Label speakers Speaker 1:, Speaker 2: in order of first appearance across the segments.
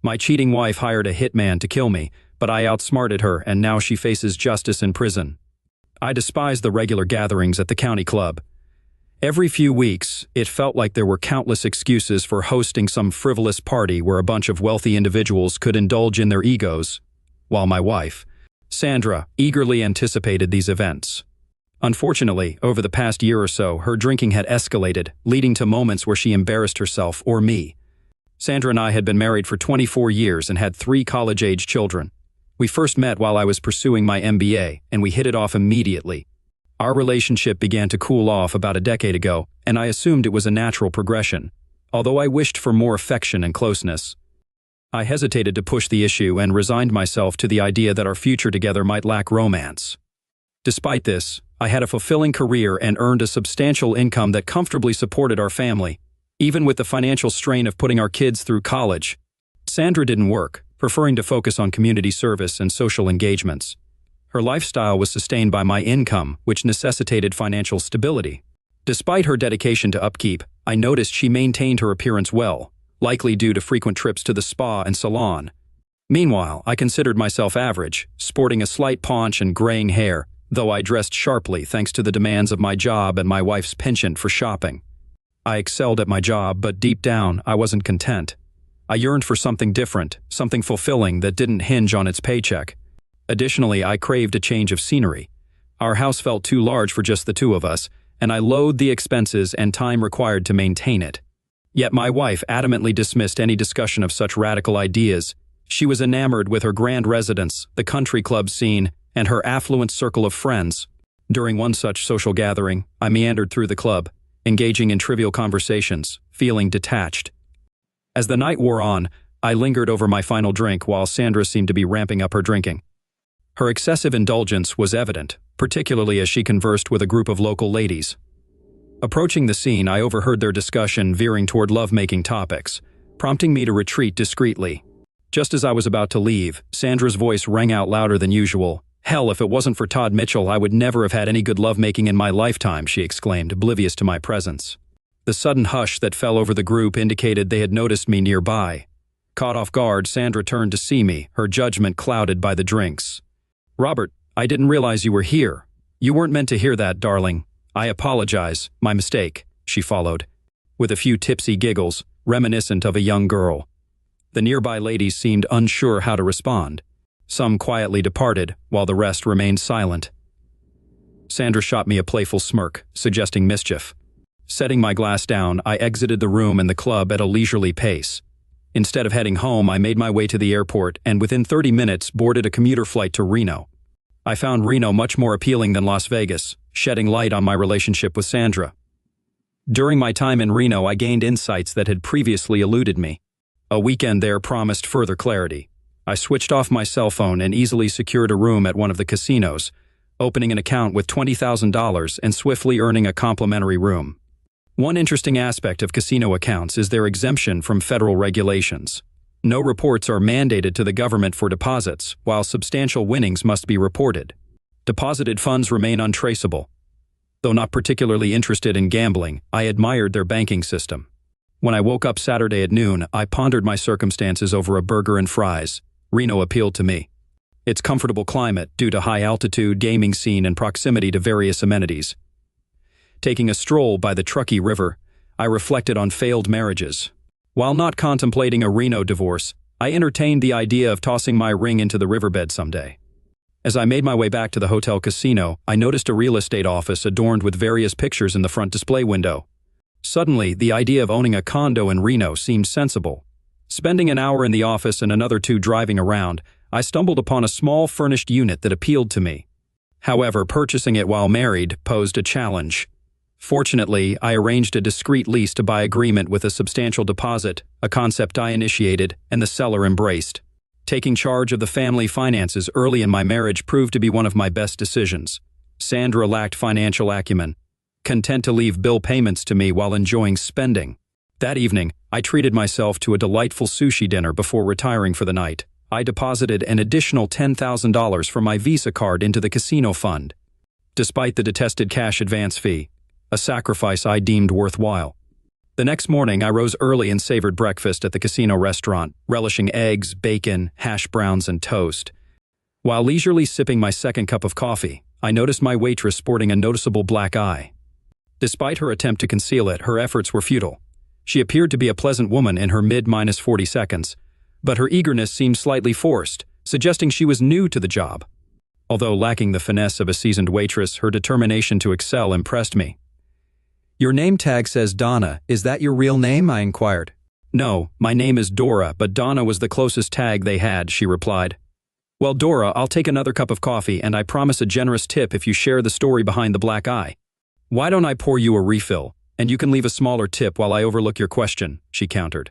Speaker 1: My cheating wife hired a hitman to kill me, but I outsmarted her and now she faces justice in prison. I despise the regular gatherings at the county club. Every few weeks, it felt like there were countless excuses for hosting some frivolous party where a bunch of wealthy individuals could indulge in their egos, while my wife, Sandra, eagerly anticipated these events. Unfortunately, over the past year or so, her drinking had escalated, leading to moments where she embarrassed herself or me. Sandra and I had been married for 24 years and had 3 college-age children. We first met while I was pursuing my MBA, and we hit it off immediately. Our relationship began to cool off about a decade ago, and I assumed it was a natural progression, although I wished for more affection and closeness. I hesitated to push the issue and resigned myself to the idea that our future together might lack romance. Despite this, I had a fulfilling career and earned a substantial income that comfortably supported our family, even with the financial strain of putting our kids through college. Sandra didn't work, preferring to focus on community service and social engagements. Her lifestyle was sustained by my income, which necessitated financial stability. Despite her dedication to upkeep, I noticed she maintained her appearance well, likely due to frequent trips to the spa and salon. Meanwhile, I considered myself average, sporting a slight paunch and graying hair, though I dressed sharply thanks to the demands of my job and my wife's penchant for shopping. I excelled at my job, but deep down, I wasn't content. I yearned for something different, something fulfilling that didn't hinge on its paycheck. Additionally, I craved a change of scenery. Our house felt too large for just the 2 of us, and I loathed the expenses and time required to maintain it. Yet my wife adamantly dismissed any discussion of such radical ideas. She was enamored with her grand residence, the country club scene, and her affluent circle of friends. During one such social gathering, I meandered through the club, engaging in trivial conversations, feeling detached. As the night wore on, I lingered over my final drink while Sandra seemed to be ramping up her drinking. Her excessive indulgence was evident, particularly as she conversed with a group of local ladies. Approaching the scene, I overheard their discussion veering toward love-making topics, prompting me to retreat discreetly. Just as I was about to leave, Sandra's voice rang out louder than usual. "Hell, if it wasn't for Todd Mitchell, I would never have had any good lovemaking in my lifetime," she exclaimed, oblivious to my presence. The sudden hush that fell over the group indicated they had noticed me nearby. Caught off guard, Sandra turned to see me, her judgment clouded by the drinks. "Robert, I didn't realize you were here. You weren't meant to hear that, darling. I apologize. My mistake," she followed, with a few tipsy giggles, reminiscent of a young girl. The nearby ladies seemed unsure how to respond. Some quietly departed, while the rest remained silent. Sandra shot me a playful smirk, suggesting mischief. Setting my glass down, I exited the room and the club at a leisurely pace. Instead of heading home, I made my way to the airport and within 30 minutes boarded a commuter flight to Reno. I found Reno much more appealing than Las Vegas, shedding light on my relationship with Sandra. During my time in Reno, I gained insights that had previously eluded me. A weekend there promised further clarity. I switched off my cell phone and easily secured a room at one of the casinos, opening an account with $20,000 and swiftly earning a complimentary room. One interesting aspect of casino accounts is their exemption from federal regulations. No reports are mandated to the government for deposits, while substantial winnings must be reported. Deposited funds remain untraceable. Though not particularly interested in gambling, I admired their banking system. When I woke up Saturday at noon, I pondered my circumstances over a burger and fries. Reno appealed to me. Its comfortable climate, due to high altitude, gaming scene, and proximity to various amenities. Taking a stroll by the Truckee River, I reflected on failed marriages. While not contemplating a Reno divorce, I entertained the idea of tossing my ring into the riverbed someday. As I made my way back to the hotel casino, I noticed a real estate office adorned with various pictures in the front display window. Suddenly, the idea of owning a condo in Reno seemed sensible. Spending an hour in the office and another 2 driving around, I stumbled upon a small furnished unit that appealed to me. However, purchasing it while married posed a challenge. Fortunately, I arranged a discreet lease-to-buy agreement with a substantial deposit, a concept I initiated and the seller embraced. Taking charge of the family finances early in my marriage proved to be one of my best decisions. Sandra lacked financial acumen, content to leave bill payments to me while enjoying spending. That evening, I treated myself to a delightful sushi dinner before retiring for the night. I deposited an additional $10,000 from my Visa card into the casino fund. Despite the detested cash advance fee, a sacrifice I deemed worthwhile. The next morning, I rose early and savored breakfast at the casino restaurant, relishing eggs, bacon, hash browns, and toast. While leisurely sipping my second cup of coffee, I noticed my waitress sporting a noticeable black eye. Despite her attempt to conceal it, her efforts were futile. She appeared to be a pleasant woman in her mid-40 seconds, but her eagerness seemed slightly forced, suggesting she was new to the job. Although lacking the finesse of a seasoned waitress, her determination to excel impressed me. "Your name tag says Donna. Is that your real name?" I inquired. "No, my name is Dora, but Donna was the closest tag they had," she replied. "Well, Dora, I'll take another cup of coffee, and I promise a generous tip if you share the story behind the black eye." "Why don't I pour you a refill, and you can leave a smaller tip while I overlook your question," she countered.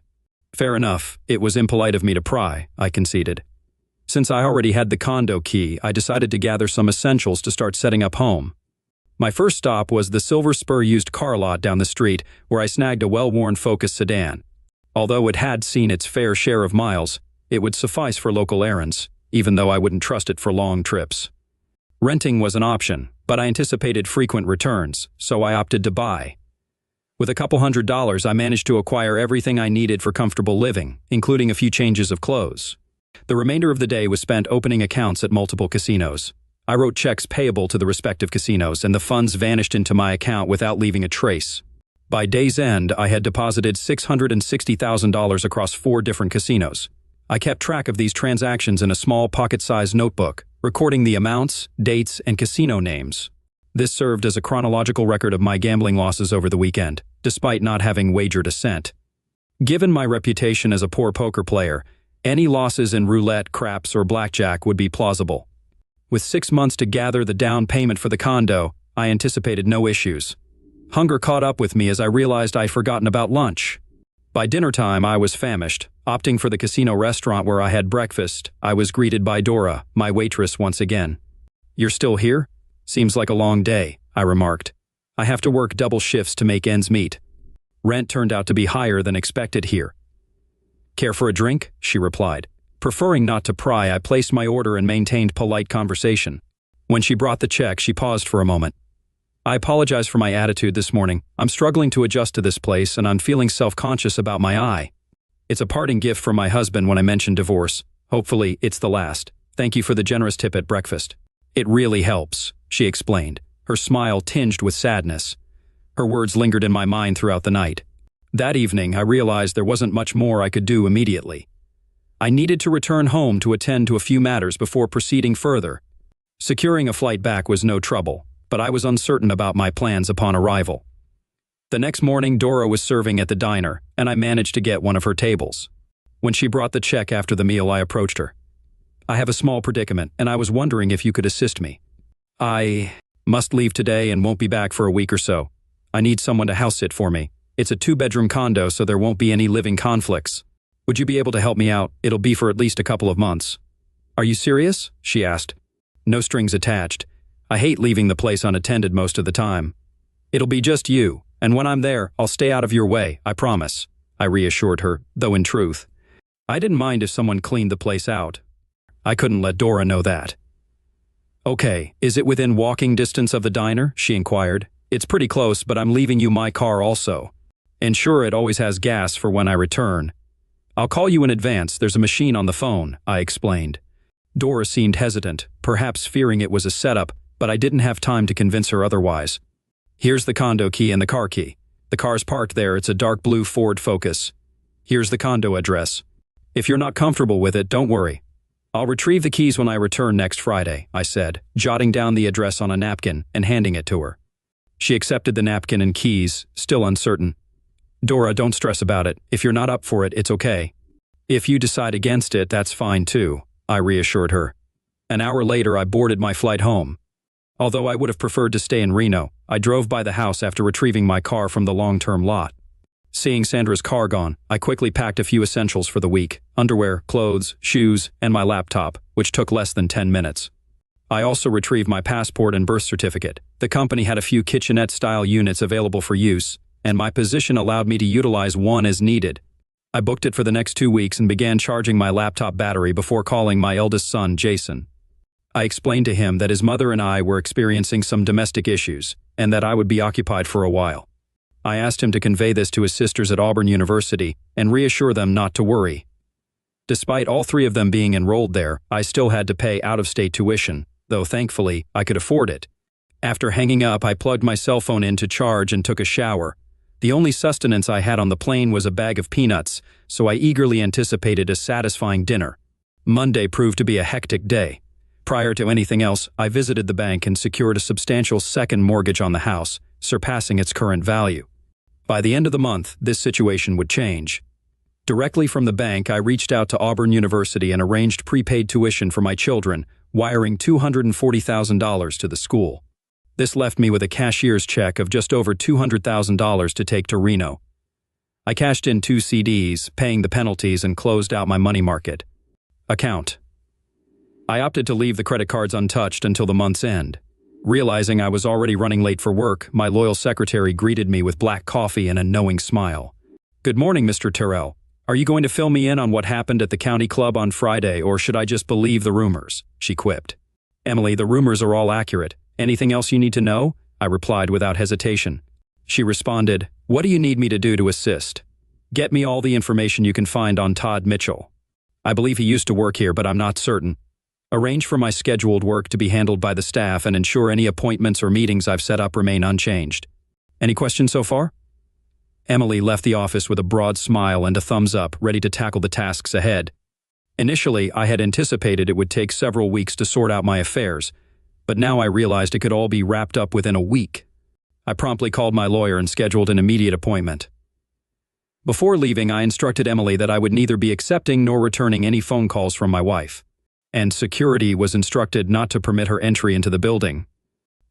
Speaker 1: "Fair enough. It was impolite of me to pry," I conceded. Since I already had the condo key, I decided to gather some essentials to start setting up home. My first stop was the Silver Spur used car lot down the street, where I snagged a well-worn Focus sedan. Although it had seen its fair share of miles, it would suffice for local errands, even though I wouldn't trust it for long trips. Renting was an option, but I anticipated frequent returns, so I opted to buy. With a couple $100, I managed to acquire everything I needed for comfortable living, including a few changes of clothes. The remainder of the day was spent opening accounts at multiple casinos. I wrote checks payable to the respective casinos, and the funds vanished into my account without leaving a trace. By day's end, I had deposited $660,000 across 4 different casinos. I kept track of these transactions in a small pocket-sized notebook, recording the amounts, dates, and casino names. This served as a chronological record of my gambling losses over the weekend, despite not having wagered a cent. Given my reputation as a poor poker player, any losses in roulette, craps, or blackjack would be plausible. With 6 months to gather the down payment for the condo, I anticipated no issues. Hunger caught up with me as I realized I'd forgotten about lunch. By dinner time, I was famished. Opting for the casino restaurant where I had breakfast, I was greeted by Dora, my waitress, once again. "You're still here? Seems like a long day," I remarked. "I have to work double shifts to make ends meet." Rent turned out to be higher than expected here. "Care for a drink?" she replied. Preferring not to pry, I placed my order and maintained polite conversation. When she brought the check, she paused for a moment. "I apologize for my attitude this morning. I'm struggling to adjust to this place, and I'm feeling self-conscious about my eye. It's a parting gift from my husband when I mentioned divorce. Hopefully, it's the last. Thank you for the generous tip at breakfast." "It really helps," she explained, her smile tinged with sadness. Her words lingered in my mind throughout the night. That evening, I realized there wasn't much more I could do immediately. I needed to return home to attend to a few matters before proceeding further. Securing a flight back was no trouble, but I was uncertain about my plans upon arrival. The next morning, Dora was serving at the diner, and I managed to get one of her tables. When she brought the check after the meal, I approached her. "I have a small predicament, and I was wondering if you could assist me. I must leave today and won't be back for a week or so. I need someone to house sit for me. It's a 2-bedroom condo, so there won't be any living conflicts. Would you be able to help me out? It'll be for at least a couple of months." "Are you serious?" she asked. "No strings attached. I hate leaving the place unattended most of the time. It'll be just you, and when I'm there, I'll stay out of your way, I promise," I reassured her, though in truth, I didn't mind if someone cleaned the place out. I couldn't let Dora know that. "Okay, is it within walking distance of the diner?" she inquired. "It's pretty close, but I'm leaving you my car also. Ensure it always has gas for when I return." "I'll call you in advance. There's a machine on the phone," I explained. Dora seemed hesitant, perhaps fearing it was a setup, but I didn't have time to convince her otherwise. "Here's the condo key and the car key. The car's parked there. It's a dark blue Ford Focus. Here's the condo address. If you're not comfortable with it, don't worry. I'll retrieve the keys when I return next Friday," I said, jotting down the address on a napkin and handing it to her. She accepted the napkin and keys, still uncertain. "Dora, don't stress about it. If you're not up for it, it's okay. If you decide against it, that's fine too," I reassured her. An hour later, I boarded my flight home. Although I would have preferred to stay in Reno, I drove by the house after retrieving my car from the long-term lot. Seeing Sandra's car gone, I quickly packed a few essentials for the week: underwear, clothes, shoes, and my laptop, which took less than 10 minutes. I also retrieved my passport and birth certificate. The company had a few kitchenette-style units available for use, and my position allowed me to utilize one as needed. I booked it for the next 2 weeks and began charging my laptop battery before calling my eldest son, Jason. I explained to him that his mother and I were experiencing some domestic issues, and that I would be occupied for a while. I asked him to convey this to his sisters at Auburn University and reassure them not to worry. Despite all three of them being enrolled there, I still had to pay out-of-state tuition, though thankfully I could afford it. After hanging up, I plugged my cell phone in to charge and took a shower. The only sustenance I had on the plane was a bag of peanuts, so I eagerly anticipated a satisfying dinner. Monday proved to be a hectic day. Prior to anything else, I visited the bank and secured a substantial second mortgage on the house, surpassing its current value. By the end of the month, this situation would change. Directly from the bank, I reached out to Auburn University and arranged prepaid tuition for my children, wiring $240,000 to the school. This left me with a cashier's check of just over $200,000 to take to Reno. I cashed in 2 CDs, paying the penalties, and closed out my money market account. I opted to leave the credit cards untouched until the month's end. Realizing I was already running late for work, my loyal secretary greeted me with black coffee and a knowing smile. "Good morning, Mr. Terrell. Are you going to fill me in on what happened at the county club on Friday, or should I just believe the rumors?" she quipped. "Emily, the rumors are all accurate. Anything else you need to know?" I replied without hesitation. She responded, "What do you need me to do to assist?" "Get me all the information you can find on Todd Mitchell. I believe he used to work here, but I'm not certain. Arrange for my scheduled work to be handled by the staff and ensure any appointments or meetings I've set up remain unchanged. Any questions so far?" Emily left the office with a broad smile and a thumbs up, ready to tackle the tasks ahead. Initially, I had anticipated it would take several weeks to sort out my affairs, but now I realized it could all be wrapped up within a week. I promptly called my lawyer and scheduled an immediate appointment. Before leaving, I instructed Emily that I would neither be accepting nor returning any phone calls from my wife, and security was instructed not to permit her entry into the building.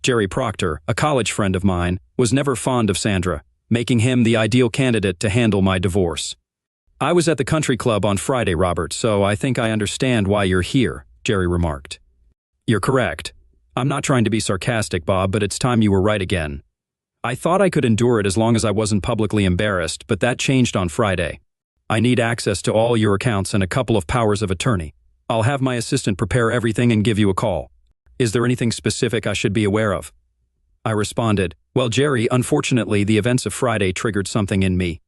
Speaker 1: Jerry Proctor, a college friend of mine, was never fond of Sandra, making him the ideal candidate to handle my divorce. "I was at the country club on Friday, Robert, so I think I understand why you're here," Jerry remarked. "You're correct. I'm not trying to be sarcastic, Bob, but it's time you were right again. I thought I could endure it as long as I wasn't publicly embarrassed, but that changed on Friday. I need access to all your accounts and a couple of powers of attorney. I'll have my assistant prepare everything and give you a call. Is there anything specific I should be aware of?" I responded, "Well, Jerry, unfortunately, the events of Friday triggered something in me.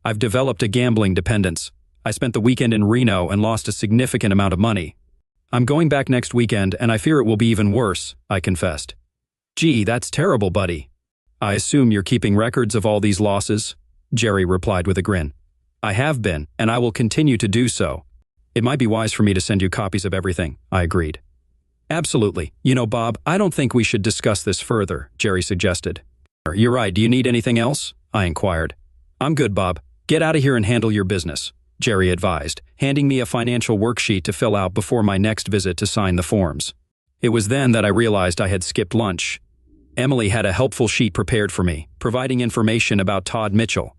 Speaker 1: I've developed a gambling dependence. I spent the weekend in Reno and lost a significant amount of money. I'm going back next weekend, and I fear it will be even worse," I confessed. "Gee, that's terrible, buddy. I assume you're keeping records of all these losses?" Jerry replied with a grin. "I have been, and I will continue to do so. It might be wise for me to send you copies of everything," I agreed. "Absolutely. You know, Bob, I don't think we should discuss this further," Jerry suggested. "You're right. Do you need anything else?" I inquired. "I'm good, Bob. Get out of here and handle your business," Jerry advised, handing me a financial worksheet to fill out before my next visit to sign the forms. It was then that I realized I had skipped lunch. Emily had a helpful sheet prepared for me, providing information about Todd Mitchell.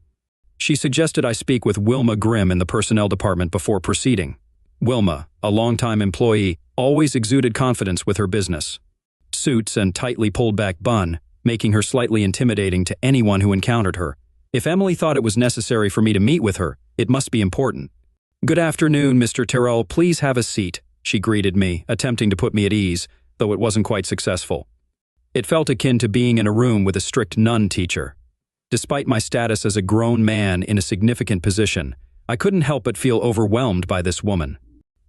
Speaker 1: She suggested I speak with Wilma Grimm in the personnel department before proceeding. Wilma, a longtime employee, always exuded confidence with her business. Suits and tightly pulled-back bun, making her slightly intimidating to anyone who encountered her. If Emily thought it was necessary for me to meet with her, it must be important. "Good afternoon, Mr. Terrell. Please have a seat," she greeted me, attempting to put me at ease, though it wasn't quite successful. It felt akin to being in a room with a strict nun teacher. Despite my status as a grown man in a significant position, I couldn't help but feel overwhelmed by this woman.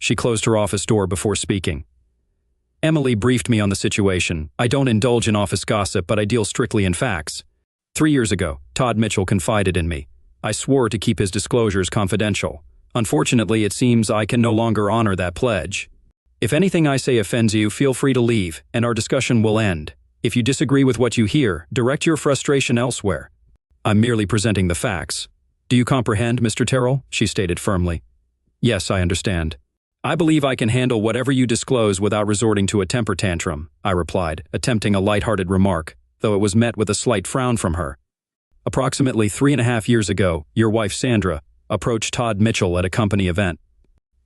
Speaker 1: She closed her office door before speaking. Emily briefed me on the situation. I don't indulge in office gossip, but I deal strictly in facts. 3 years ago, Todd Mitchell confided in me. I swore to keep his disclosures confidential. Unfortunately, it seems I can no longer honor that pledge. If anything I say offends you, feel free to leave, and our discussion will end. If you disagree with what you hear, direct your frustration elsewhere. I'm merely presenting the facts. Do you comprehend, Mr. Terrell? She stated firmly. Yes, I understand. I believe I can handle whatever you disclose without resorting to a temper tantrum, I replied, attempting a light-hearted remark, though it was met with a slight frown from her. Approximately 3.5 years ago, your wife Sandra approached Todd Mitchell at a company event.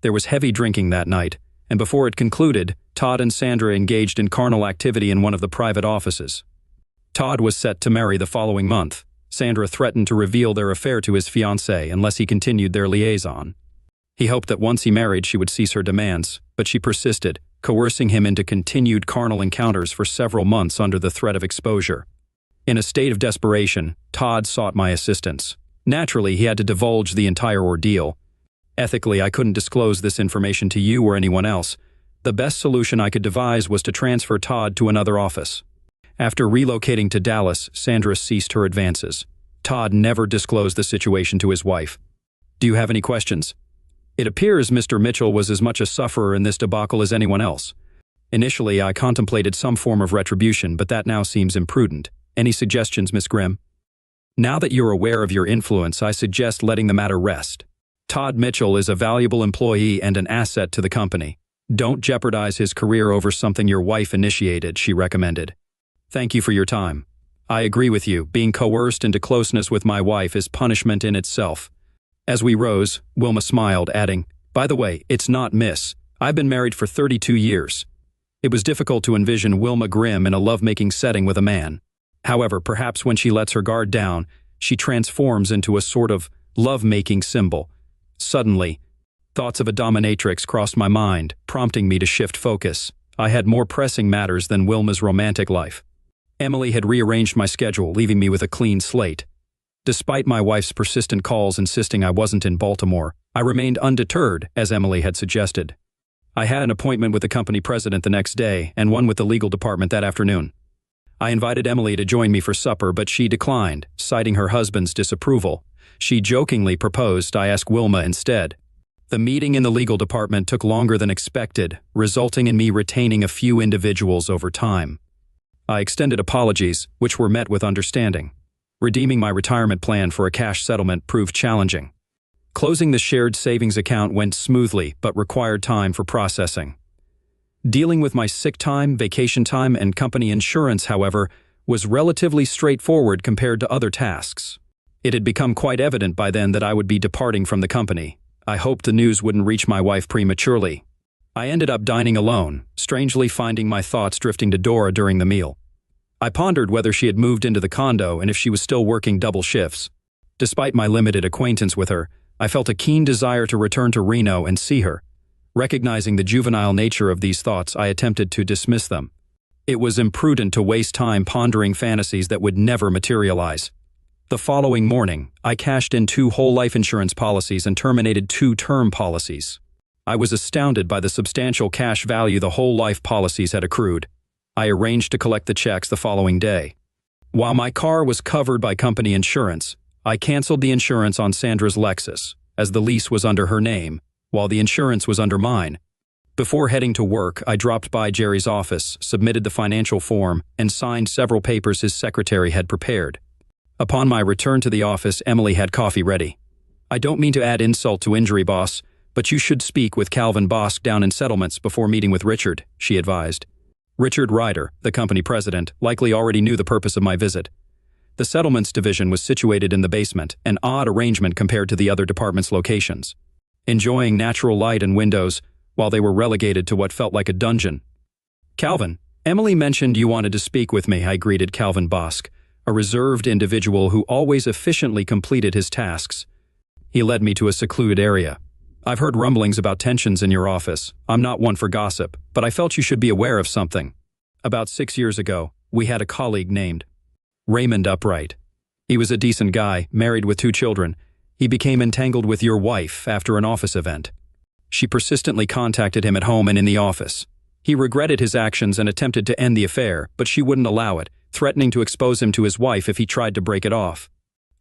Speaker 1: There was heavy drinking that night, and before it concluded, Todd and Sandra engaged in carnal activity in one of the private offices. Todd was set to marry the following month. Sandra threatened to reveal their affair to his fiancée unless he continued their liaison. He hoped that once he married, she would cease her demands, but she persisted, coercing him into continued carnal encounters for several months under the threat of exposure. In a state of desperation, Todd sought my assistance. Naturally, he had to divulge the entire ordeal. Ethically, I couldn't disclose this information to you or anyone else. The best solution I could devise was to transfer Todd to another office. After relocating to Dallas, Sandra ceased her advances. Todd never disclosed the situation to his wife. Do you have any questions? It appears Mr. Mitchell was as much a sufferer in this debacle as anyone else. Initially, I contemplated some form of retribution, but that now seems imprudent. Any suggestions, Miss Grimm? Now that you're aware of your influence, I suggest letting the matter rest. Todd Mitchell is a valuable employee and an asset to the company. Don't jeopardize his career over something your wife initiated, she recommended. Thank you for your time. I agree with you. Being coerced into closeness with my wife is punishment in itself. As we rose, Wilma smiled, adding, By the way, it's not Miss. I've been married for 32 years. It was difficult to envision Wilma Grimm in a lovemaking setting with a man. However, perhaps when she lets her guard down, she transforms into a sort of love-making symbol. Suddenly, thoughts of a dominatrix crossed my mind, prompting me to shift focus. I had more pressing matters than Wilma's romantic life. Emily had rearranged my schedule, leaving me with a clean slate. Despite my wife's persistent calls insisting I wasn't in Baltimore, I remained undeterred, as Emily had suggested. I had an appointment with the company president the next day and one with the legal department that afternoon. I invited Emily to join me for supper, but she declined, citing her husband's disapproval. She jokingly proposed I ask Wilma instead. The meeting in the legal department took longer than expected, resulting in me retaining a few individuals over time. I extended apologies, which were met with understanding. Redeeming my retirement plan for a cash settlement proved challenging. Closing the shared savings account went smoothly, but required time for processing. Dealing with my sick time, vacation time, and company insurance, however, was relatively straightforward compared to other tasks. It had become quite evident by then that I would be departing from the company. I hoped the news wouldn't reach my wife prematurely. I ended up dining alone, strangely finding my thoughts drifting to Dora during the meal. I pondered whether she had moved into the condo and if she was still working double shifts. Despite my limited acquaintance with her, I felt a keen desire to return to Reno and see her. Recognizing the juvenile nature of these thoughts, I attempted to dismiss them. It was imprudent to waste time pondering fantasies that would never materialize. The following morning, I cashed in 2 whole life insurance policies and terminated 2 term policies. I was astounded by the substantial cash value the whole life policies had accrued. I arranged to collect the checks the following day. While my car was covered by company insurance, I canceled the insurance on Sandra's Lexus, as the lease was under her name, while the insurance was under mine. Before heading to work, I dropped by Jerry's office, submitted the financial form, and signed several papers his secretary had prepared. Upon my return to the office, Emily had coffee ready. I don't mean to add insult to injury, boss, but you should speak with Calvin Bosk down in settlements before meeting with Richard, she advised. Richard Ryder, the company president, likely already knew the purpose of my visit. The settlements division was situated in the basement, an odd arrangement compared to the other department's locations. Enjoying natural light and windows, while they were relegated to what felt like a dungeon. Calvin, Emily mentioned you wanted to speak with me, I greeted Calvin Bosk, a reserved individual who always efficiently completed his tasks. He led me to a secluded area. I've heard rumblings about tensions in your office. I'm not one for gossip, but I felt you should be aware of something. About 6 years ago, we had a colleague named Raymond Upright. He was a decent guy, married with 2 children. He became entangled with your wife after an office event. She persistently contacted him at home and in the office. He regretted his actions and attempted to end the affair, but she wouldn't allow it, threatening to expose him to his wife if he tried to break it off.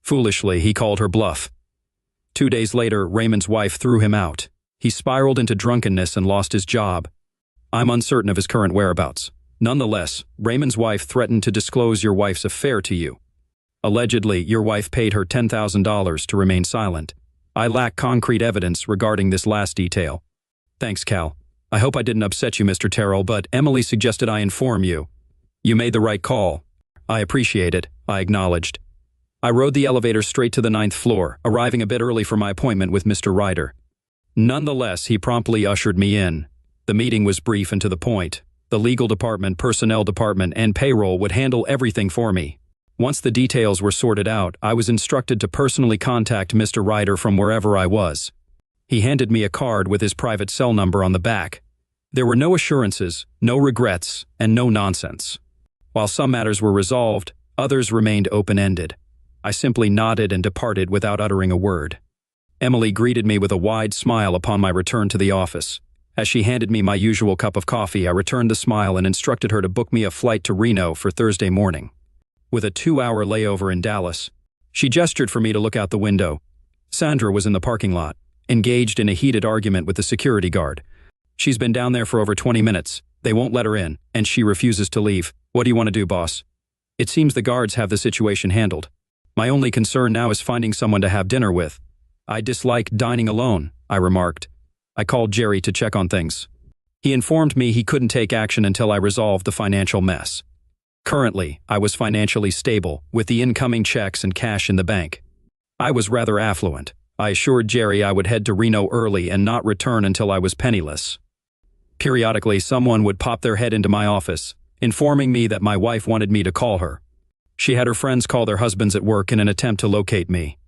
Speaker 1: Foolishly, he called her bluff. 2 days later, Raymond's wife threw him out. He spiraled into drunkenness and lost his job. I'm uncertain of his current whereabouts. Nonetheless, Raymond's wife threatened to disclose your wife's affair to you. Allegedly, your wife paid her $10,000 to remain silent. I lack concrete evidence regarding this last detail. Thanks, Cal. I hope I didn't upset you, Mr. Terrell, but Emily suggested I inform you. You made the right call. I appreciate it, I acknowledged. I rode the elevator straight to the 9th floor, arriving a bit early for my appointment with Mr. Ryder. Nonetheless, he promptly ushered me in. The meeting was brief and to the point. The legal department, personnel department, and payroll would handle everything for me. Once the details were sorted out, I was instructed to personally contact Mr. Ryder from wherever I was. He handed me a card with his private cell number on the back. There were no assurances, no regrets, and no nonsense. While some matters were resolved, Others remained open-ended. I simply nodded and departed without uttering a word. Emily greeted me with a wide smile upon my return to the office. As she handed me my usual cup of coffee, I returned the smile and instructed her to book me a flight to Reno for Thursday morning. With a 2-hour layover in Dallas, she gestured for me to look out the window. Sandra was in the parking lot, engaged in a heated argument with the security guard. She's been down there for over 20 minutes. They won't let her in, and she refuses to leave. What do you want to do, boss? It seems the guards have the situation handled. My only concern now is finding someone to have dinner with. I dislike dining alone, I remarked. I called Jerry to check on things. He informed me he couldn't take action until I resolved the financial mess. Currently, I was financially stable, with the incoming checks and cash in the bank. I was rather affluent. I assured Jerry I would head to Reno early and not return until I was penniless. Periodically, someone would pop their head into my office, informing me that my wife wanted me to call her. She had her friends call their husbands at work in an attempt to locate me.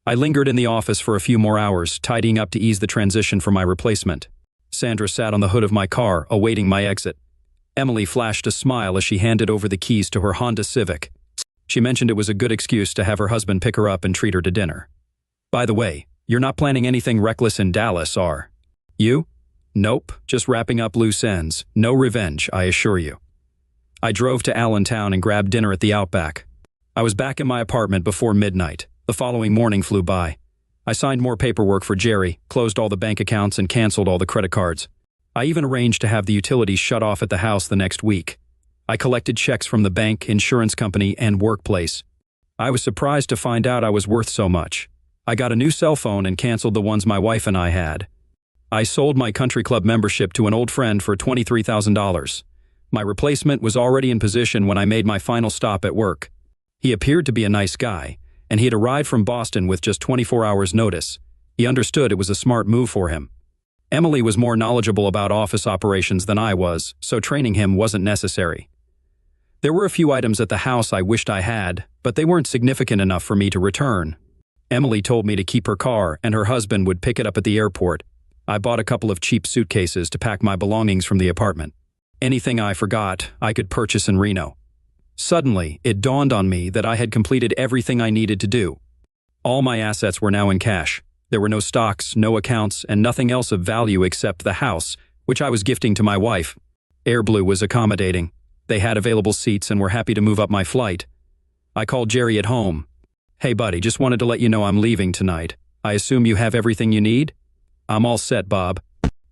Speaker 1: I lingered in the office for a few more hours, tidying up to ease the transition for my replacement. Sandra sat on the hood of my car, awaiting my exit. Emily flashed a smile as she handed over the keys to her Honda Civic. She mentioned it was a good excuse to have her husband pick her up and treat her to dinner. By the way, you're not planning anything reckless in Dallas, are you? Nope, just wrapping up loose ends. No revenge, I assure you. I drove to Allentown and grabbed dinner at the Outback. I was back in my apartment before midnight. The following morning flew by. I signed more paperwork for Jerry, closed all the bank accounts, and canceled all the credit cards. I even arranged to have the utilities shut off at the house the next week. I collected checks from the bank, insurance company, and workplace. I was surprised to find out I was worth so much. I got a new cell phone and canceled the ones my wife and I had. I sold my country club membership to an old friend for $23,000. My replacement was already in position when I made my final stop at work. He appeared to be a nice guy, and he had arrived from Boston with just 24 hours' notice. He understood it was a smart move for him. Emily was more knowledgeable about office operations than I was, so training him wasn't necessary. There were a few items at the house I wished I had, but they weren't significant enough for me to return. Emily told me to keep her car, and her husband would pick it up at the airport. I bought a couple of cheap suitcases to pack my belongings from the apartment. Anything I forgot, I could purchase in Reno. Suddenly, it dawned on me that I had completed everything I needed to do. All my assets were now in cash. There were no stocks, no accounts, and nothing else of value except the house, which I was gifting to my wife. AirBlue was accommodating. They had available seats and were happy to move up my flight. I called Jerry at home. Hey buddy, just wanted to let you know I'm leaving tonight. I assume you have everything you need? I'm all set, Bob.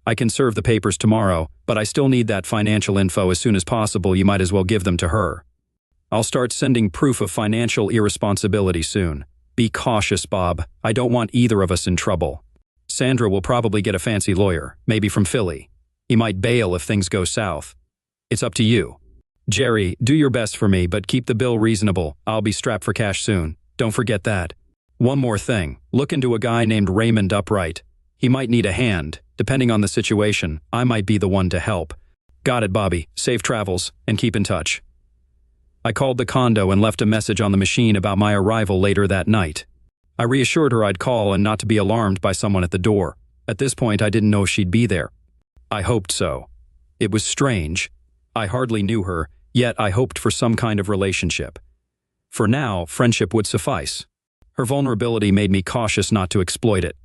Speaker 1: I can serve the papers tomorrow, but I still need that financial info as soon as possible. You might as well give them to her. I'll start sending proof of financial irresponsibility soon. Be cautious, Bob. I don't want either of us in trouble. Sandra will probably get a fancy lawyer, maybe from Philly. He might bail if things go south. It's up to you. Jerry, do your best for me, but keep the bill reasonable. I'll be strapped for cash soon. Don't forget that. One more thing. Look into a guy named Raymond Upright. He might need a hand. Depending on the situation, I might be the one to help. Got it, Bobby. Safe travels, and keep in touch. I called the condo and left a message on the machine about my arrival later that night. I reassured her I'd call and not to be alarmed by someone at the door. At this point, I didn't know if she'd be there. I hoped so. It was strange. I hardly knew her, yet I hoped for some kind of relationship. For now, friendship would suffice. Her vulnerability made me cautious not to exploit it.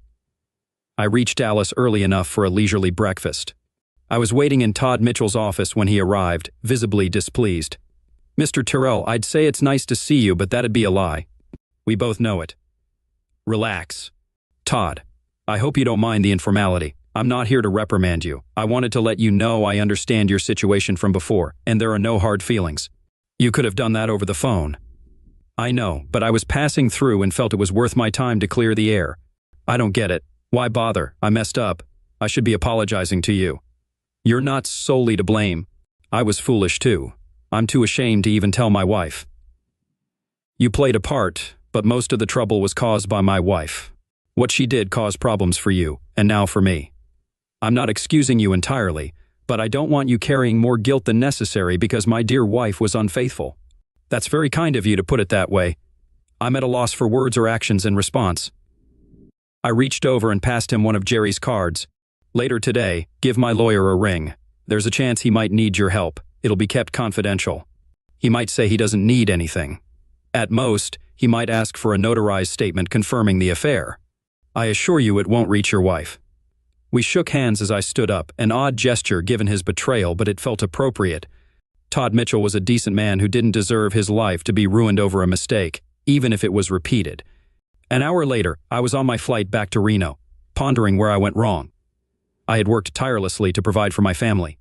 Speaker 1: I reached Dallas early enough for a leisurely breakfast. I was waiting in Todd Mitchell's office when he arrived, visibly displeased. Mr. Terrell, I'd say it's nice to see you, but that'd be a lie. We both know it. Relax. Todd, I hope you don't mind the informality. I'm not here to reprimand you. I wanted to let you know I understand your situation from before, and there are no hard feelings. You could have done that over the phone. I know, but I was passing through and felt it was worth my time to clear the air. I don't get it. Why bother? I messed up. I should be apologizing to you. You're not solely to blame. I was foolish too. I'm too ashamed to even tell my wife. You played a part, but most of the trouble was caused by my wife. What she did caused problems for you, and now for me. I'm not excusing you entirely, but I don't want you carrying more guilt than necessary because my dear wife was unfaithful. That's very kind of you to put it that way. I'm at a loss for words or actions in response. I reached over and passed him one of Jerry's cards. Later today, give my lawyer a ring. There's a chance he might need your help. It'll be kept confidential. He might say he doesn't need anything. At most, he might ask for a notarized statement confirming the affair. I assure you it won't reach your wife. We shook hands as I stood up, an odd gesture given his betrayal, but it felt appropriate. Todd Mitchell was a decent man who didn't deserve his life to be ruined over a mistake, even if it was repeated. An hour later, I was on my flight back to Reno, pondering where I went wrong. I had worked tirelessly to provide for my family.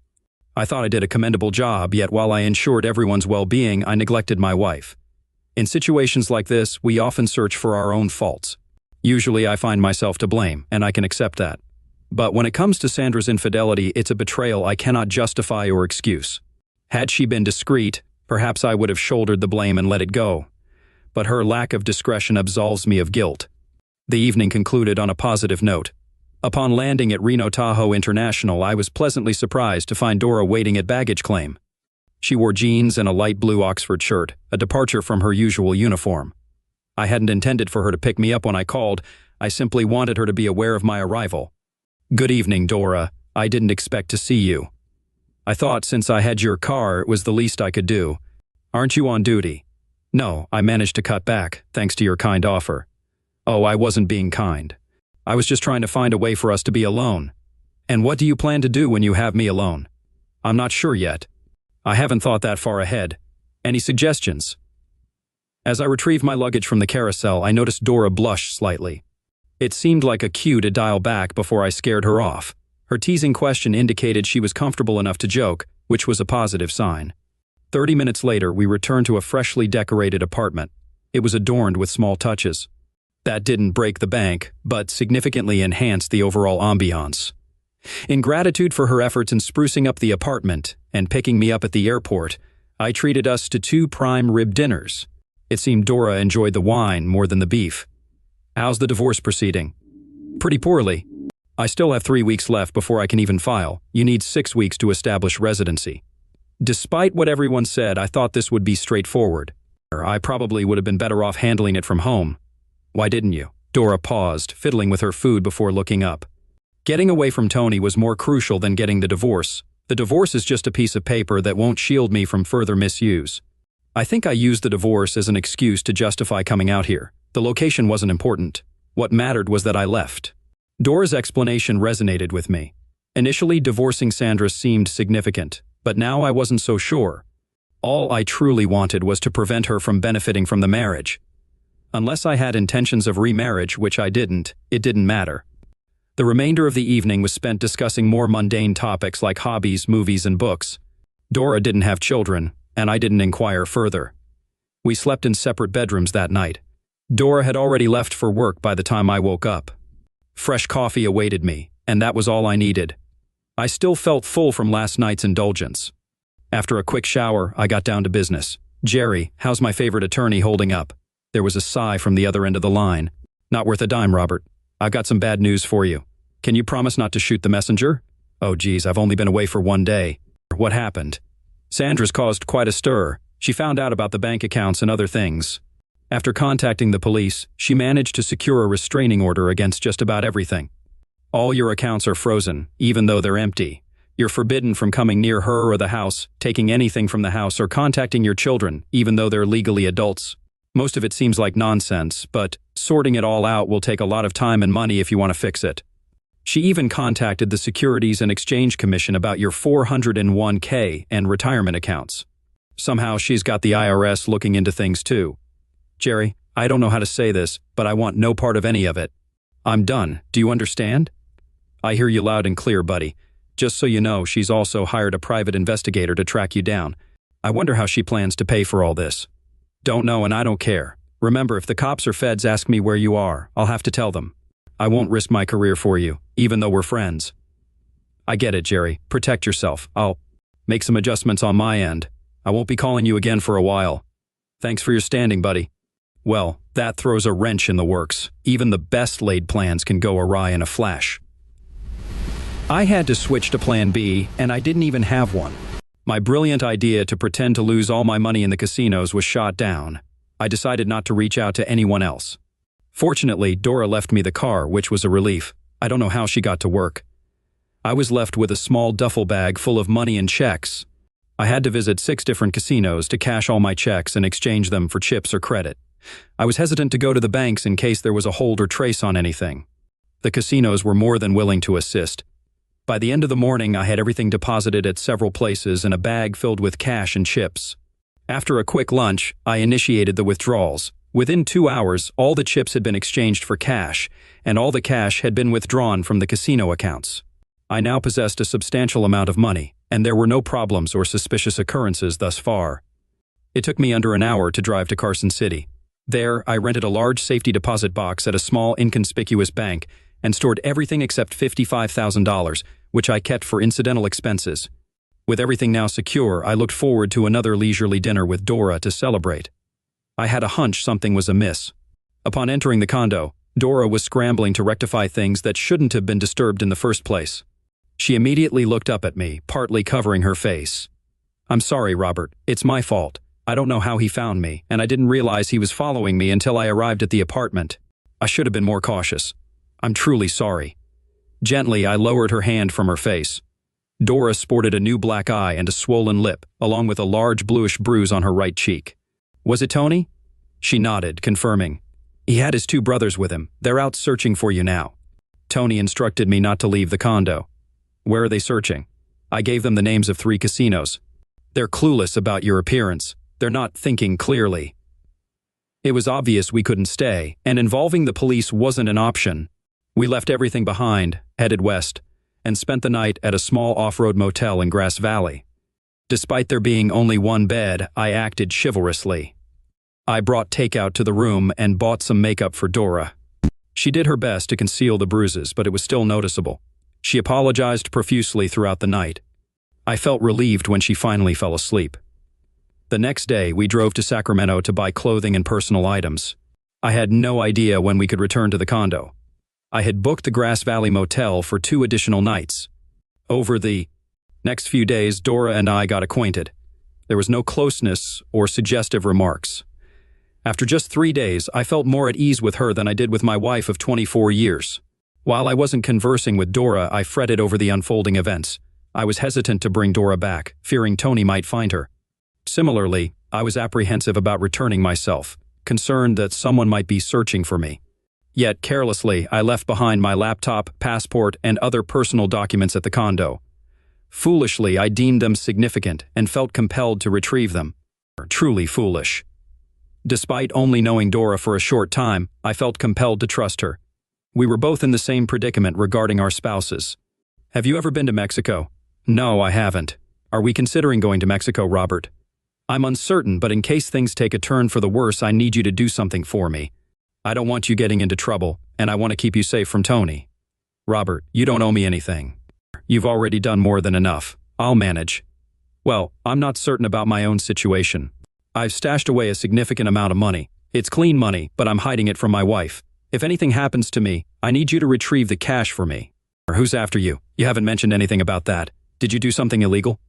Speaker 1: I thought I did a commendable job, yet while I ensured everyone's well-being, I neglected my wife. In situations like this, we often search for our own faults. Usually I find myself to blame, and I can accept that. But when it comes to Sandra's infidelity, it's a betrayal I cannot justify or excuse. Had she been discreet, perhaps I would have shouldered the blame and let it go. But her lack of discretion absolves me of guilt. The evening concluded on a positive note. Upon landing at Reno Tahoe International, I was pleasantly surprised to find Dora waiting at baggage claim. She wore jeans and a light blue Oxford shirt, a departure from her usual uniform. I hadn't intended for her to pick me up when I called. I simply wanted her to be aware of my arrival. "Good evening, Dora. I didn't expect to see you. I thought since I had your car, it was the least I could do. Aren't you on duty?" "No, I managed to cut back, thanks to your kind offer." "Oh, I wasn't being kind. I was just trying to find a way for us to be alone." "And what do you plan to do when you have me alone?" "I'm not sure yet. I haven't thought that far ahead. Any suggestions?" As I retrieved my luggage from the carousel, I noticed Dora blush slightly. It seemed like a cue to dial back before I scared her off. Her teasing question indicated she was comfortable enough to joke, which was a positive sign. 30 minutes later, we returned to a freshly decorated apartment. It was adorned with small touches. That didn't break the bank, but significantly enhanced the overall ambiance. In gratitude for her efforts in sprucing up the apartment and picking me up at the airport, I treated us to 2 prime rib dinners. It seemed Dora enjoyed the wine more than the beef. "How's the divorce proceeding?" "Pretty poorly. I still have 3 weeks left before I can even file. You need 6 weeks to establish residency." Despite what everyone said, I thought this would be straightforward. I probably would have been better off handling it from home. "Why didn't you?" Dora paused, fiddling with her food before looking up. Getting away from Tony was more crucial than getting the divorce. The divorce is just a piece of paper that won't shield me from further misuse. I think I used the divorce as an excuse to justify coming out here. The location wasn't important. What mattered was that I left. Dora's explanation resonated with me. Initially, divorcing Sandra seemed significant, but now I wasn't so sure. All I truly wanted was to prevent her from benefiting from the marriage. Unless I had intentions of remarriage, which I didn't, it didn't matter. The remainder of the evening was spent discussing more mundane topics like hobbies, movies, and books. Dora didn't have children, and I didn't inquire further. We slept in separate bedrooms that night. Dora had already left for work by the time I woke up. Fresh coffee awaited me, and that was all I needed. I still felt full from last night's indulgence. After a quick shower, I got down to business. "Jerry, how's my favorite attorney holding up?" There was a sigh from the other end of the line. "Not worth a dime, Robert. I've got some bad news for you. Can you promise not to shoot the messenger?" "Oh geez, I've only been away for 1 day. What happened?" "Sandra's caused quite a stir. She found out about the bank accounts and other things. After contacting the police, she managed to secure a restraining order against just about everything. All your accounts are frozen, even though they're empty. You're forbidden from coming near her or the house, taking anything from the house, or contacting your children, even though they're legally adults. Most of it seems like nonsense, but sorting it all out will take a lot of time and money if you want to fix it. She even contacted the Securities and Exchange Commission about your 401k and retirement accounts. Somehow she's got the IRS looking into things too. Jerry, I don't know how to say this, but I want no part of any of it. I'm done. Do you understand?" "I hear you loud and clear, buddy. Just so you know, she's also hired a private investigator to track you down. I wonder how she plans to pay for all this." "Don't know, and I don't care. Remember, if the cops or feds ask me where you are, I'll have to tell them. I won't risk my career for you, even though we're friends." "I get it, Jerry. Protect yourself. I'll make some adjustments on my end. I won't be calling you again for a while. Thanks for your standing, buddy." Well, that throws a wrench in the works. Even the best laid plans can go awry in a flash. I had to switch to plan B, and I didn't even have one. My brilliant idea to pretend to lose all my money in the casinos was shot down. I decided not to reach out to anyone else. Fortunately, Dora left me the car, which was a relief. I don't know how she got to work. I was left with a small duffel bag full of money and checks. I had to visit 6 different casinos to cash all my checks and exchange them for chips or credit. I was hesitant to go to the banks in case there was a hold or trace on anything. The casinos were more than willing to assist. By the end of the morning, I had everything deposited at several places in a bag filled with cash and chips. After a quick lunch, I initiated the withdrawals. Within 2 hours, all the chips had been exchanged for cash, and all the cash had been withdrawn from the casino accounts. I now possessed a substantial amount of money, and there were no problems or suspicious occurrences thus far. It took me under an hour to drive to Carson City. There, I rented a large safety deposit box at a small, inconspicuous bank and stored everything except $55,000, which I kept for incidental expenses. With everything now secure, I looked forward to another leisurely dinner with Dora to celebrate. I had a hunch something was amiss. Upon entering the condo, Dora was scrambling to rectify things that shouldn't have been disturbed in the first place. She immediately looked up at me, partly covering her face. "I'm sorry, Robert. It's my fault. I don't know how he found me, and I didn't realize he was following me until I arrived at the apartment. I should have been more cautious. I'm truly sorry." Gently, I lowered her hand from her face. Dora sported a new black eye and a swollen lip, along with a large bluish bruise on her right cheek. "Was it Tony?" She nodded, confirming. "He had his 2 brothers with him. They're out searching for you now. Tony instructed me not to leave the condo." "Where are they searching?" "I gave them the names of 3 casinos. They're clueless about your appearance. They're not thinking clearly." It was obvious we couldn't stay, and involving the police wasn't an option. We left everything behind, headed west, and spent the night at a small off-road motel in Grass Valley. Despite there being only 1 bed, I acted chivalrously. I brought takeout to the room and bought some makeup for Dora. She did her best to conceal the bruises, but it was still noticeable. She apologized profusely throughout the night. I felt relieved when she finally fell asleep. The next day, we drove to Sacramento to buy clothing and personal items. I had no idea when we could return to the condo. I had booked the Grass Valley Motel for 2 additional nights. Over the next few days, Dora and I got acquainted. There was no closeness or suggestive remarks. After just 3 days, I felt more at ease with her than I did with my wife of 24 years. While I wasn't conversing with Dora, I fretted over the unfolding events. I was hesitant to bring Dora back, fearing Tony might find her. Similarly, I was apprehensive about returning myself, concerned that someone might be searching for me. Yet, carelessly, I left behind my laptop, passport, and other personal documents at the condo. Foolishly, I deemed them significant and felt compelled to retrieve them. Truly foolish. Despite only knowing Dora for a short time, I felt compelled to trust her. We were both in the same predicament regarding our spouses. "Have you ever been to Mexico?" "No, I haven't." "Are we considering going to Mexico, Robert?" "I'm uncertain, but in case things take a turn for the worse, I need you to do something for me. I don't want you getting into trouble, and I want to keep you safe from Tony." "Robert, you don't owe me anything. You've already done more than enough. I'll manage." "Well, I'm not certain about my own situation. I've stashed away a significant amount of money. It's clean money, but I'm hiding it from my wife. If anything happens to me, I need you to retrieve the cash for me." "Who's after you? You haven't mentioned anything about that. Did you do something illegal?"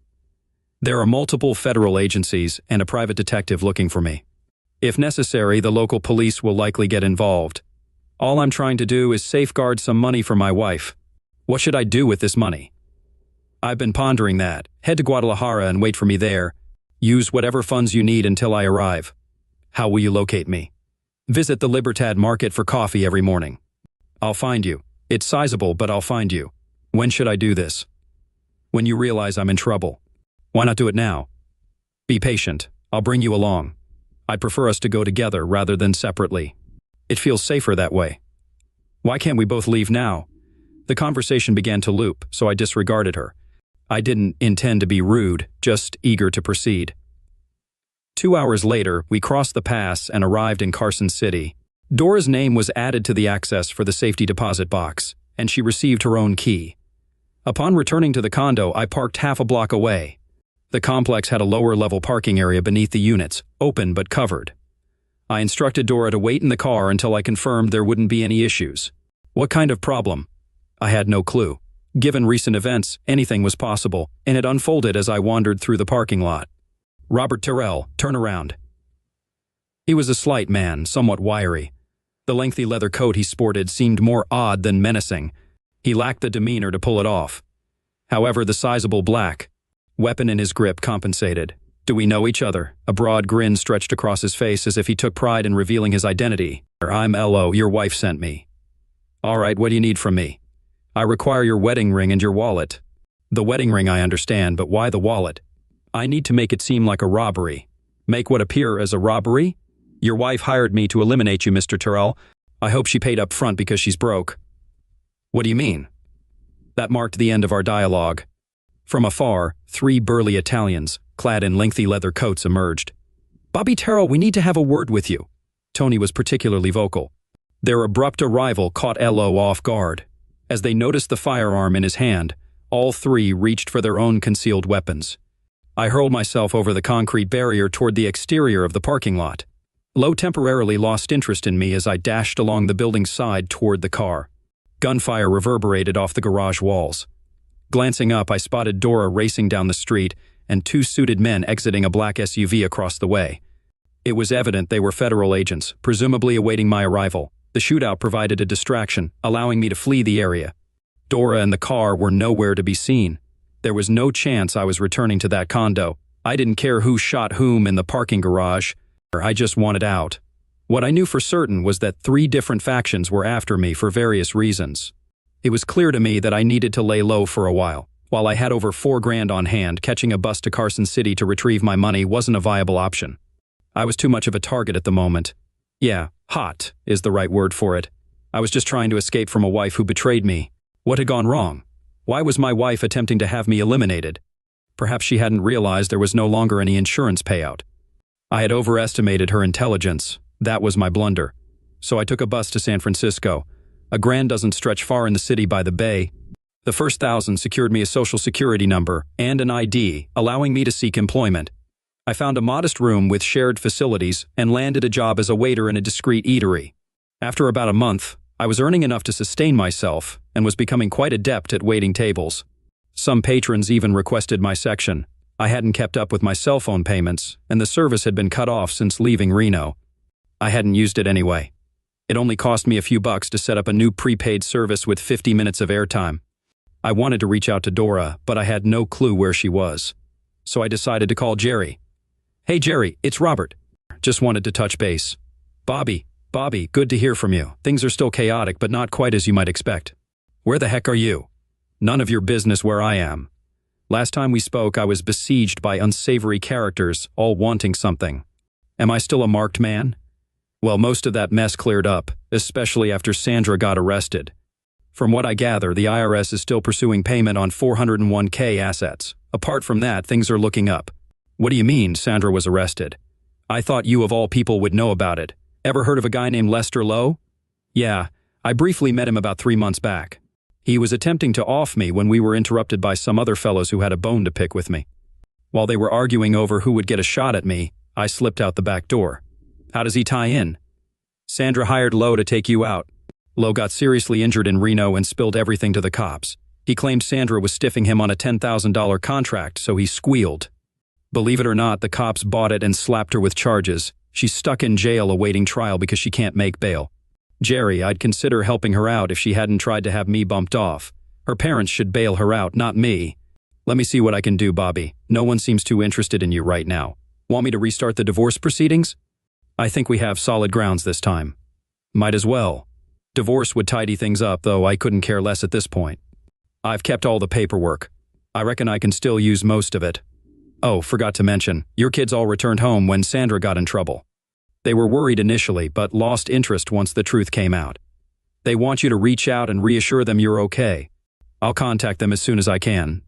Speaker 1: "There are multiple federal agencies and a private detective looking for me. If necessary, the local police will likely get involved. All I'm trying to do is safeguard some money for my wife." "What should I do with this money?" "I've been pondering that. Head to Guadalajara and wait for me there. Use whatever funds you need until I arrive." "How will you locate me?" "Visit the Libertad market for coffee every morning." "I'll find you. It's sizable, but I'll find you." "When should I do this?" "When you realize I'm in trouble." "Why not do it now?" "Be patient. I'll bring you along. I'd prefer us to go together rather than separately. It feels safer that way." "Why can't we both leave now?" The conversation began to loop, so I disregarded her. I didn't intend to be rude, just eager to proceed. 2 hours later, we crossed the pass and arrived in Carson City. Dora's name was added to the access for the safety deposit box, and she received her own key. Upon returning to the condo, I parked half a block away. The complex had a lower-level parking area beneath the units, open but covered. I instructed Dora to wait in the car until I confirmed there wouldn't be any issues. What kind of problem? I had no clue. Given recent events, anything was possible, and it unfolded as I wandered through the parking lot. "Robert Terrell, turn around." He was a slight man, somewhat wiry. The lengthy leather coat he sported seemed more odd than menacing. He lacked the demeanor to pull it off. However, the sizable black Weapon in his grip compensated. Do we know each other? A broad grin stretched across his face as if he took pride in revealing his identity. I'm Lo, your wife sent me. All right, what do you need from me? I require your wedding ring and your wallet. The wedding ring I understand, but why the wallet? I need to make it seem like a robbery. Make what appear as a robbery? Your wife hired me to eliminate you, Mr. Terrell. I hope she paid up front because she's broke. What do you mean? That marked the end of our dialogue. From afar, 3 burly Italians, clad in lengthy leather coats, emerged. Bobby Terrell, we need to have a word with you. Tony was particularly vocal. Their abrupt arrival caught Lo off guard. As they noticed the firearm in his hand, all 3 reached for their own concealed weapons. I hurled myself over the concrete barrier toward the exterior of the parking lot. Lo temporarily lost interest in me as I dashed along the building's side toward the car. Gunfire reverberated off the garage walls. Glancing up, I spotted Dora racing down the street and 2 suited men exiting a black SUV across the way. It was evident they were federal agents, presumably awaiting my arrival. The shootout provided a distraction, allowing me to flee the area. Dora and the car were nowhere to be seen. There was no chance I was returning to that condo. I didn't care who shot whom in the parking garage. I just wanted out. What I knew for certain was that 3 different factions were after me for various reasons. It was clear to me that I needed to lay low for a while. While I had over $4,000 on hand, catching a bus to Carson City to retrieve my money wasn't a viable option. I was too much of a target at the moment. Yeah, hot is the right word for it. I was just trying to escape from a wife who betrayed me. What had gone wrong? Why was my wife attempting to have me eliminated? Perhaps she hadn't realized there was no longer any insurance payout. I had overestimated her intelligence. That was my blunder. So I took a bus to San Francisco. A grand doesn't stretch far in the city by the bay. The first 1,000 secured me a social security number and an ID, allowing me to seek employment. I found a modest room with shared facilities and landed a job as a waiter in a discreet eatery. After about a month, I was earning enough to sustain myself and was becoming quite adept at waiting tables. Some patrons even requested my section. I hadn't kept up with my cell phone payments, and the service had been cut off since leaving Reno. I hadn't used it anyway. It only cost me a few bucks to set up a new prepaid service with 50 minutes of airtime. I wanted to reach out to Dora, but I had no clue where she was. So I decided to call Jerry. Hey Jerry, it's Robert. Just wanted to touch base. Bobby, good to hear from you. Things are still chaotic, but not quite as you might expect. Where the heck are you? None of your business where I am. Last time we spoke, I was besieged by unsavory characters, all wanting something. Am I still a marked man? Well, most of that mess cleared up, especially after Sandra got arrested. From what I gather, the IRS is still pursuing payment on 401k assets. Apart from that, things are looking up. What do you mean, Sandra was arrested? I thought you of all people would know about it. Ever heard of a guy named Lester Lowe? Yeah, I briefly met him about 3 months back. He was attempting to off me when we were interrupted by some other fellows who had a bone to pick with me. While they were arguing over who would get a shot at me, I slipped out the back door. How does he tie in? Sandra hired Lowe to take you out. Lowe got seriously injured in Reno and spilled everything to the cops. He claimed Sandra was stiffing him on a $10,000 contract, so he squealed. Believe it or not, the cops bought it and slapped her with charges. She's stuck in jail awaiting trial because she can't make bail. Jerry, I'd consider helping her out if she hadn't tried to have me bumped off. Her parents should bail her out, not me. Let me see what I can do, Bobby. No one seems too interested in you right now. Want me to restart the divorce proceedings? I think we have solid grounds this time. Might as well. Divorce would tidy things up, though I couldn't care less at this point. I've kept all the paperwork. I reckon I can still use most of it. Oh, forgot to mention, your kids all returned home when Sandra got in trouble. They were worried initially, but lost interest once the truth came out. They want you to reach out and reassure them you're okay. I'll contact them as soon as I can.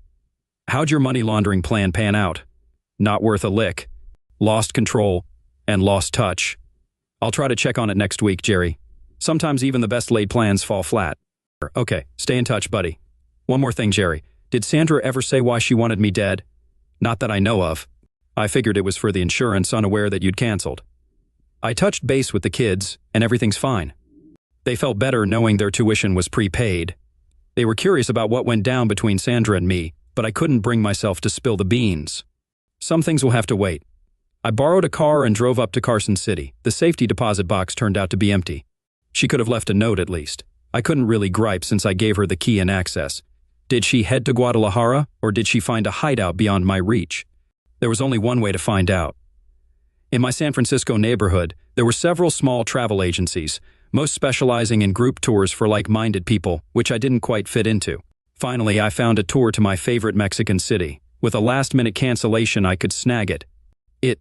Speaker 1: How'd your money laundering plan pan out? Not worth a lick. Lost control and lost touch. I'll try to check on it next week, Jerry. Sometimes even the best laid plans fall flat. Okay, stay in touch, buddy. One more thing, Jerry. Did Sandra ever say why she wanted me dead? Not that I know of. I figured it was for the insurance, unaware that you'd canceled. I touched base with the kids, and everything's fine. They felt better knowing their tuition was prepaid. They were curious about what went down between Sandra and me, but I couldn't bring myself to spill the beans. Some things will have to wait. I borrowed a car and drove up to Carson City. The safety deposit box turned out to be empty. She could have left a note at least. I couldn't really gripe since I gave her the key and access. Did she head to Guadalajara, or did she find a hideout beyond my reach? There was only one way to find out. In my San Francisco neighborhood, there were several small travel agencies, most specializing in group tours for like-minded people, which I didn't quite fit into. Finally, I found a tour to my favorite Mexican city. With a last-minute cancellation, I could snag it. It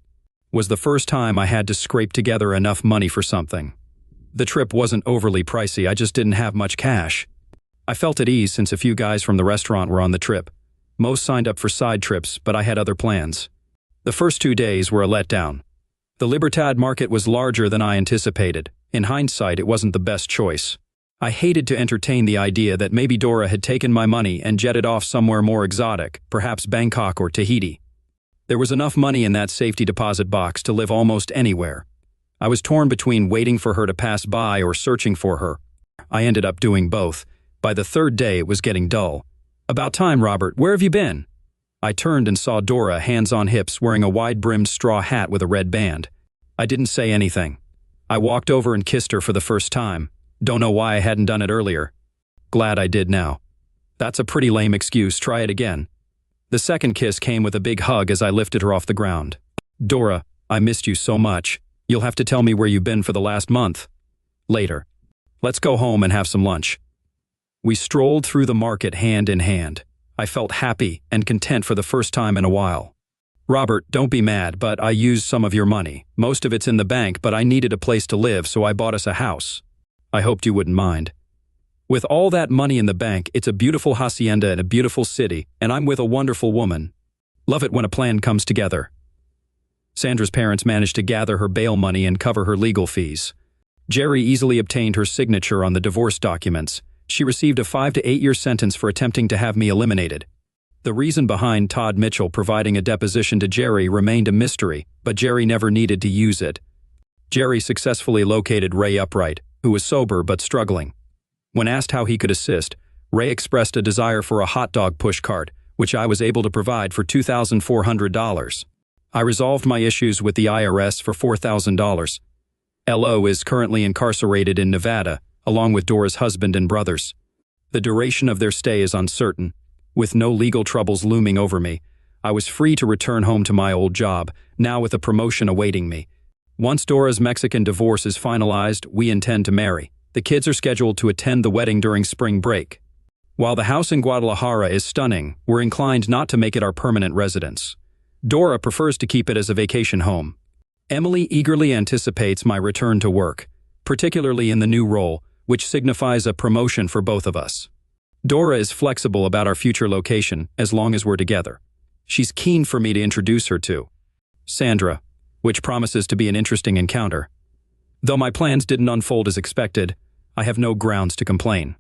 Speaker 1: was the first time I had to scrape together enough money for something. The trip wasn't overly pricey, I just didn't have much cash. I felt at ease since a few guys from the restaurant were on the trip. Most signed up for side trips, but I had other plans. The first 2 days were a letdown. The Libertad market was larger than I anticipated. In hindsight, it wasn't the best choice. I hated to entertain the idea that maybe Dora had taken my money and jetted off somewhere more exotic, perhaps Bangkok or Tahiti. There was enough money in that safety deposit box to live almost anywhere. I was torn between waiting for her to pass by or searching for her. I ended up doing both. By the third day, it was getting dull. "About time, Robert. Where have you been?" I turned and saw Dora, hands on hips, wearing a wide-brimmed straw hat with a red band. I didn't say anything. I walked over and kissed her for the first time. Don't know why I hadn't done it earlier. Glad I did now. That's a pretty lame excuse, try it again. The second kiss came with a big hug as I lifted her off the ground. "Dora, I missed you so much. You'll have to tell me where you've been for the last month." "Later. Let's go home and have some lunch." We strolled through the market hand in hand. I felt happy and content for the first time in a while. "Robert, don't be mad, but I used some of your money. Most of it's in the bank, but I needed a place to live, so I bought us a house. I hoped you wouldn't mind. With all that money in the bank, it's a beautiful hacienda in a beautiful city, and I'm with a wonderful woman. Love it when a plan comes together." Sandra's parents managed to gather her bail money and cover her legal fees. Jerry easily obtained her signature on the divorce documents. She received a 5 to 8 year sentence for attempting to have me eliminated. The reason behind Todd Mitchell providing a deposition to Jerry remained a mystery, but Jerry never needed to use it. Jerry successfully located Ray Upright, who was sober but struggling. When asked how he could assist, Ray expressed a desire for a hot dog pushcart, which I was able to provide for $2,400. I resolved my issues with the IRS for $4,000. L.O. is currently incarcerated in Nevada, along with Dora's husband and brothers. The duration of their stay is uncertain. With no legal troubles looming over me, I was free to return home to my old job, now with a promotion awaiting me. Once Dora's Mexican divorce is finalized, we intend to marry. The kids are scheduled to attend the wedding during spring break. While the house in Guadalajara is stunning, we're inclined not to make it our permanent residence. Dora prefers to keep it as a vacation home. Emily eagerly anticipates my return to work, particularly in the new role, which signifies a promotion for both of us. Dora is flexible about our future location as long as we're together. She's keen for me to introduce her to Sandra, which promises to be an interesting encounter. Though my plans didn't unfold as expected, I have no grounds to complain.